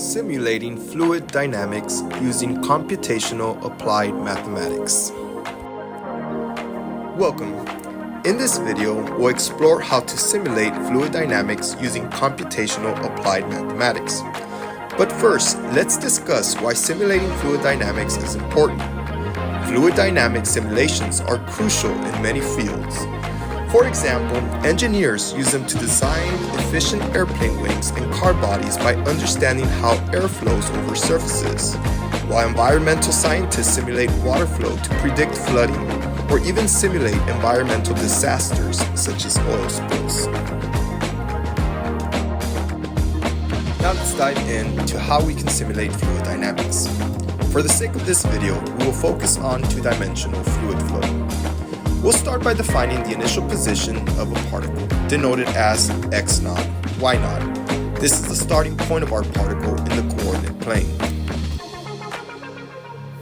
simulating fluid dynamics using computational applied mathematics. Welcome. In this video, we'll explore how to simulate fluid dynamics using computational applied mathematics. But first, let's discuss why simulating fluid dynamics is important. Fluid dynamics simulations are crucial in many fields. For example, engineers use them to design efficient airplane wings and car bodies by understanding how air flows over surfaces, while environmental scientists simulate water flow to predict flooding, or even simulate environmental disasters such as oil spills. Now let's dive into how we can simulate fluid dynamics. For the sake of this video, we will focus on two-dimensional fluid flow. We'll start by defining the initial position of a particle, denoted as x naught, y naught. This is the starting point of our particle in the coordinate plane.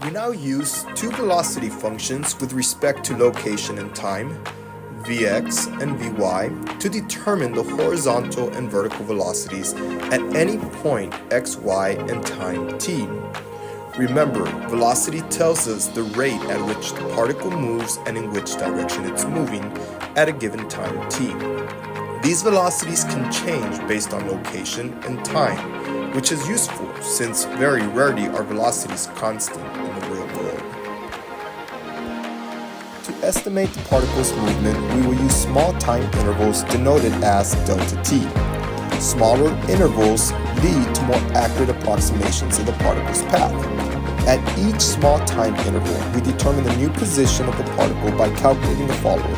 We now use two velocity functions with respect to location and time, Vx and Vy, to determine the horizontal and vertical velocities at any point xy and time t. Remember, velocity tells us the rate at which the particle moves and in which direction it's moving at a given time t. These velocities can change based on location and time, which is useful since very rarely are velocities constant in the real world. To estimate the particle's movement, we will use small time intervals denoted as delta t. Smaller intervals lead to more accurate approximations of the particle's path. At each small time interval, we determine the new position of the particle by calculating the following.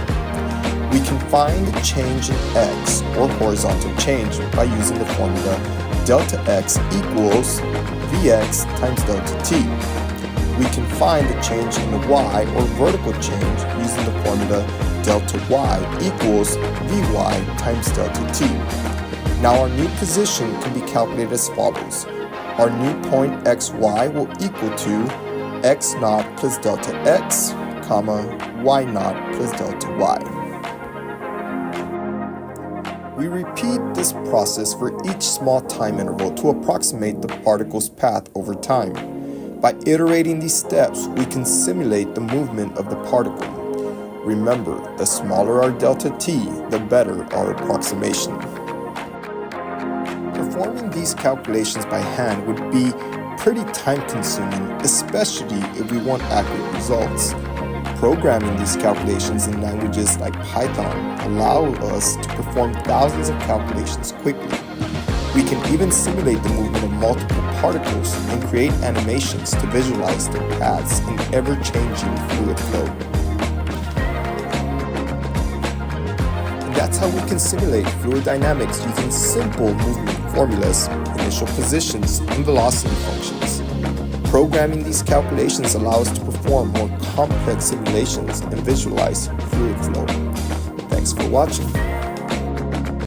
We can find the change in x, or horizontal change, by using the formula delta x equals Vx times delta t. We can find the change in the y, or vertical change, using the formula delta y equals Vy times delta t. Now our new position can be calculated as follows. Our new point xy will equal to x naught plus delta x, y naught plus delta y. We repeat this process for each small time interval to approximate the particle's path over time. By iterating these steps, we can simulate the movement of the particle. Remember, the smaller our delta t, the better our approximation. Performing these calculations by hand would be pretty time-consuming, especially if we want accurate results. Programming these calculations in languages like Python allow us to perform thousands of calculations quickly. We can even simulate the movement of multiple particles and create animations to visualize their paths in ever-changing fluid flow. That's how we can simulate fluid dynamics using simple movement formulas, initial positions, and velocity functions. Programming these calculations allows us to perform more complex simulations and visualize fluid flow. Thanks for watching.